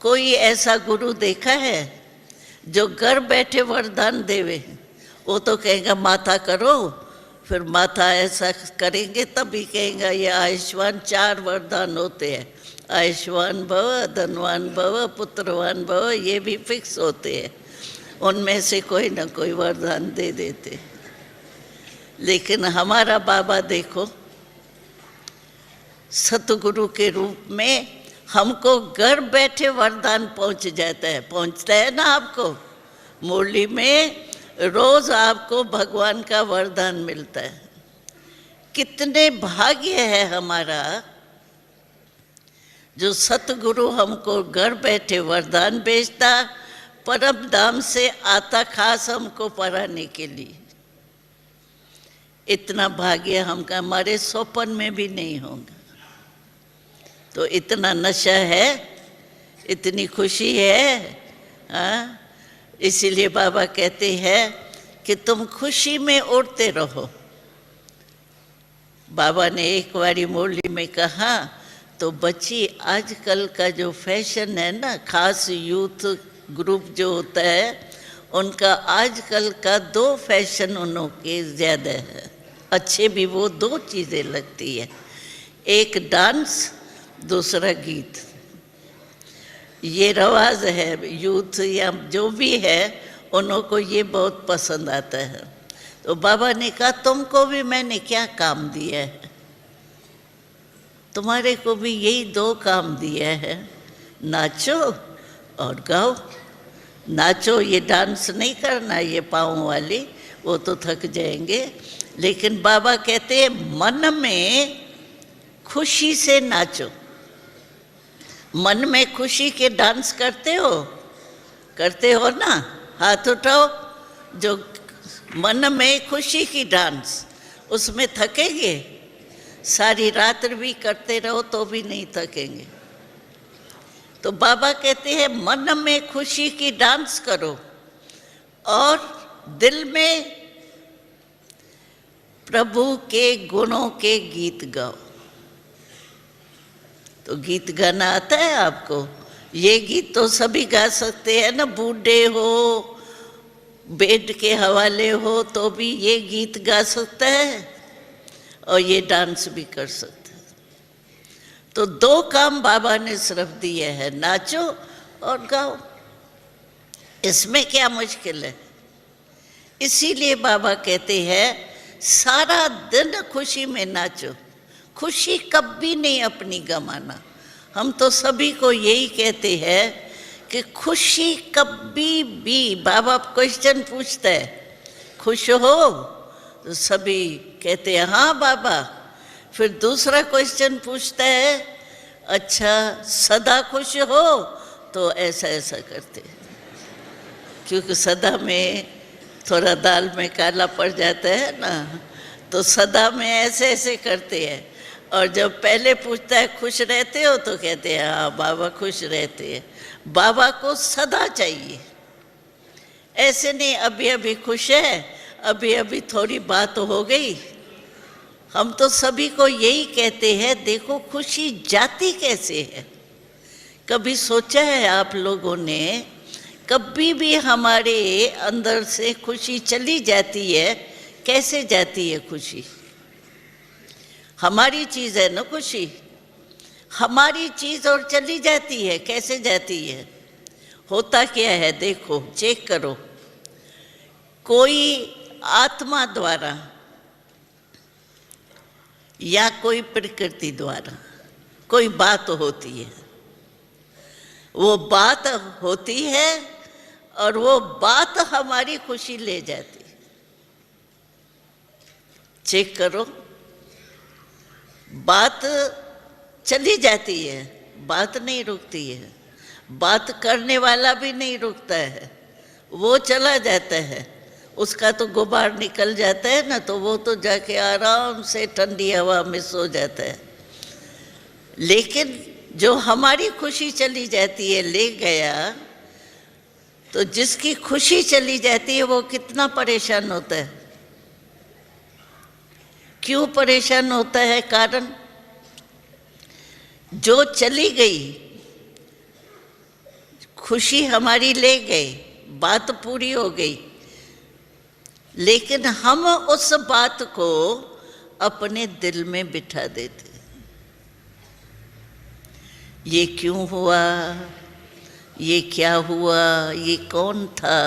कोई ऐसा गुरु देखा है जो घर बैठे वरदान देवे? वो तो कहेगा माथा करो, फिर माथा ऐसा करेंगे तभी कहेगा ये आयुष्मान। 4 वरदान होते हैं, आयुष्मान भव, धनवान भव, पुत्रवान भव, ये भी फिक्स होते हैं। उनमें से कोई ना कोई वरदान दे देते। लेकिन हमारा बाबा देखो, सतगुरु के रूप में हमको घर बैठे वरदान पहुंच जाता है। पहुंचता है ना आपको? मुरली में रोज आपको भगवान का वरदान मिलता है। कितने भाग्य है हमारा जो सतगुरु हमको घर बैठे वरदान भेजता, परम धाम से आता खास हमको पढ़ाने के लिए। इतना भाग्य हमका हमारे स्वप्न में भी नहीं होगा। तो इतना नशा है, इतनी खुशी है। इसीलिए बाबा कहते हैं कि तुम खुशी में उड़ते रहो। बाबा ने एक बारी मुरली में कहा, तो बच्ची आजकल का जो फैशन है ना, खास यूथ ग्रुप जो होता है उनका आजकल का 2 फैशन उनके ज़्यादा है। अच्छे भी वो 2 चीज़ें लगती है, एक डांस, दूसरा गीत। ये रवाज है यूथ या जो भी है, उनको ये बहुत पसंद आता है। तो बाबा ने कहा तुमको भी मैंने क्या काम दिया है? तुम्हारे को भी यही 2 काम दिया है, नाचो और गाओ। नाचो, ये डांस नहीं करना, ये पाँव वाली, वो तो थक जाएंगे। लेकिन बाबा कहते हैं मन में खुशी से नाचो। मन में खुशी के डांस करते हो? करते हो ना? हाथ उठाओ। जो मन में खुशी की डांस, उसमें थकेंगे? सारी रात भी करते रहो तो भी नहीं थकेंगे। तो बाबा कहते हैं मन में खुशी की डांस करो और दिल में प्रभु के गुणों के गीत गाओ। तो गीत गाना आता है आपको? ये गीत तो सभी गा सकते हैं ना, बूढ़े हो, बेड के हवाले हो तो भी ये गीत गा सकता है और ये डांस भी कर सकता है। तो 2 काम बाबा ने सिर्फ दिए हैं, नाचो और गाओ। इसमें क्या मुश्किल है? इसीलिए बाबा कहते हैं सारा दिन खुशी में नाचो। खुशी कभी नहीं अपनी गंवाना। हम तो सभी को यही कहते हैं कि खुशी कभी भी, बाबा क्वेश्चन पूछता है खुश हो? तो सभी कहते हैं हाँ बाबा। फिर दूसरा क्वेश्चन पूछता है अच्छा सदा खुश हो? तो ऐसा ऐसा करते हैं, क्योंकि सदा में थोड़ा दाल में काला पड़ जाता है ना, तो सदा में ऐसे ऐसे करते हैं। और जब पहले पूछता है खुश रहते हो? तो कहते हैं हाँ बाबा खुश रहते हैं। बाबा को सदा चाहिए, ऐसे नहीं अभी अभी खुश है, अभी अभी थोड़ी बात हो गई। हम तो सभी को यही कहते हैं देखो खुशी जाती कैसे है। कभी सोचा है आप लोगों ने, कभी भी हमारे अंदर से खुशी चली जाती है, कैसे जाती है खुशी? हमारी चीज़ है ना खुशी, हमारी चीज़ और चली जाती है, कैसे जाती है? होता क्या है देखो, चेक करो। कोई आत्मा द्वारा या कोई प्रकृति द्वारा कोई बात होती है, वो बात होती है और वो बात हमारी खुशी ले जाती है। चेक करो, बात चली जाती है, बात नहीं रुकती है। बात करने वाला भी नहीं रुकता है, वो चला जाता है, उसका तो गुबार निकल जाता है ना, तो वो तो जाके आराम से ठंडी हवा में सो जाता है। लेकिन जो हमारी खुशी चली जाती है, ले गया, तो जिसकी खुशी चली जाती है वो कितना परेशान होता है। क्यों परेशान होता है? कारण जो चली गई खुशी हमारी ले गए, बात पूरी हो गई, लेकिन हम उस बात को अपने दिल में बिठा देते। ये क्यों हुआ, ये क्या हुआ, ये कौन था,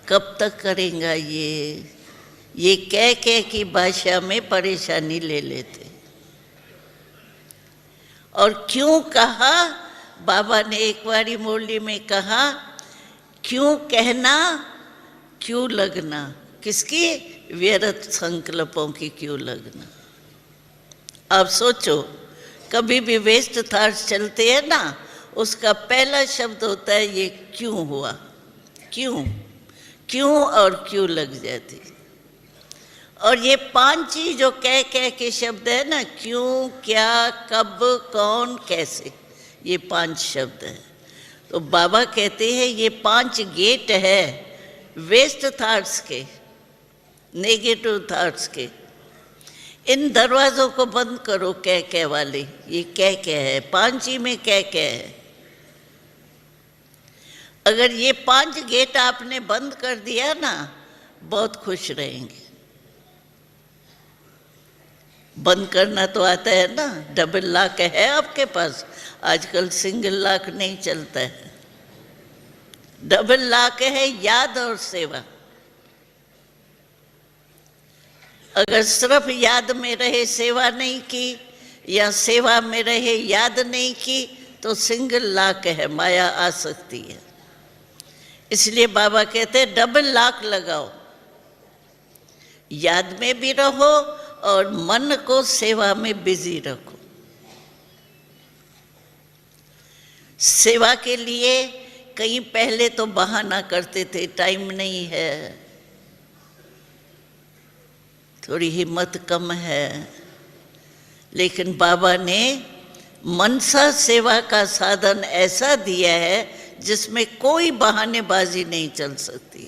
कब तक करेगा ये कह की भाषा में परेशानी ले लेते। और क्यों कहा, बाबा ने एक बारी मुरली में कहा, क्यों कहना क्यों लगना, किसकी, व्यर्थ संकल्पों की क्यों लगना। आप सोचो, कभी भी वेस्ट थॉट्स चलते हैं ना, उसका पहला शब्द होता है ये क्यों हुआ, क्यों क्यों और क्यों लग जाती। और ये 5 चीज जो कह के शब्द है ना, क्यों, क्या, कब, कौन, कैसे, ये 5 शब्द है। तो बाबा कहते हैं ये 5 गेट है वेस्ट थॉट्स के, नेगेटिव थॉट्स के। इन दरवाजों को बंद करो कह वाले, ये कह है, 5 ही में कह है। अगर ये 5 गेट आपने बंद कर दिया ना, बहुत खुश रहेंगे। बंद करना तो आता है ना, डबल लॉक है आपके पास, आजकल सिंगल लॉक नहीं चलता है, डबल लॉक है याद और सेवा। अगर सिर्फ याद में रहे सेवा नहीं की, या सेवा में रहे याद नहीं की, तो सिंगल लॉक है, माया आ सकती है। इसलिए बाबा कहते हैं डबल लॉक लगाओ, याद में भी रहो और मन को सेवा में बिजी रखो। सेवा के लिए कहीं पहले तो बहाना करते थे, टाइम नहीं है, थोड़ी हिम्मत कम है, लेकिन बाबा ने मनसा सेवा का साधन ऐसा दिया है जिसमें कोई बहानेबाजी नहीं चल सकती।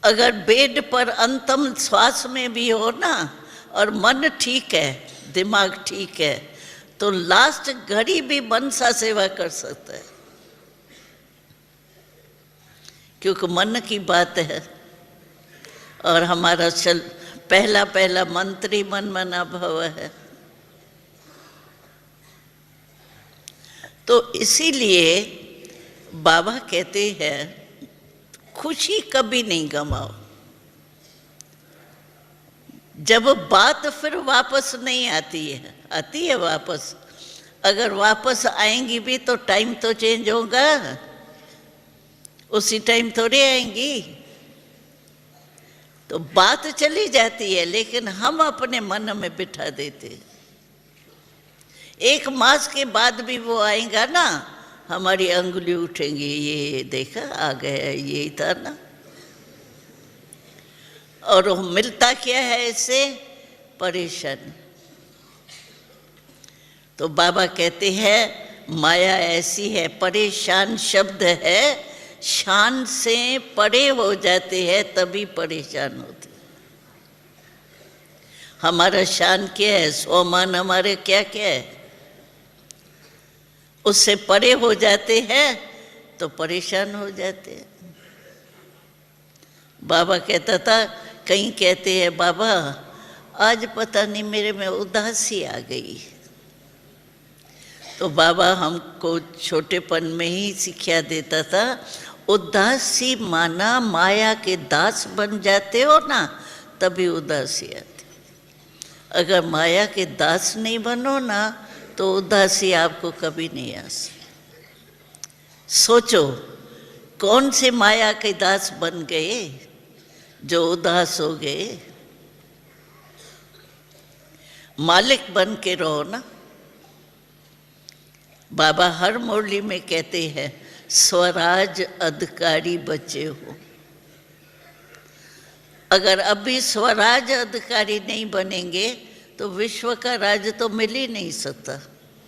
अगर बेड पर अंतिम श्वास में भी हो ना, और मन ठीक है, दिमाग ठीक है, तो लास्ट घड़ी भी मनसा सेवा कर सकता है, क्योंकि मन की बात है। और हमारा पहला मंत्री मन मना भव है। तो इसीलिए बाबा कहते हैं खुशी कभी नहीं गमाओ। जब बात फिर वापस नहीं आती है वापस, अगर वापस आएंगी भी तो टाइम तो चेंज होगा, उसी टाइम थोड़ी आएंगी। तो बात चली जाती है, लेकिन हम अपने मन में बिठा देते हैं। 1 मास के बाद भी वो आएगा ना, हमारी अंगुली उठेंगी, ये देखा आ गया, ये था ना। और वो मिलता क्या है इससे, परेशानी। तो बाबा कहते हैं माया ऐसी है, परेशान शब्द है, शान से परे हो जाते हैं तभी परेशान होते। हमारा शान क्या है, स्वमान हमारे क्या क्या है, उससे परे हो जाते हैं तो परेशान हो जाते हैं। बाबा कहता था, कहीं कहते हैं बाबा आज पता नहीं मेरे में उदासी आ गई। तो बाबा हमको छोटेपन में ही शिक्षा देता था, उदासी माना माया के दास बन जाते हो ना, तभी उदासी आती। अगर माया के दास नहीं बनो ना, तो उदासी आपको कभी नहीं आ सकती। सोचो कौन से माया के दास बन गए जो उदास हो गए। मालिक बन के रहो ना। बाबा हर मुरली में कहते हैं स्वराज अधिकारी बचे हो। अगर अभी स्वराज अधिकारी नहीं बनेंगे तो विश्व का राज तो मिल ही नहीं सकता।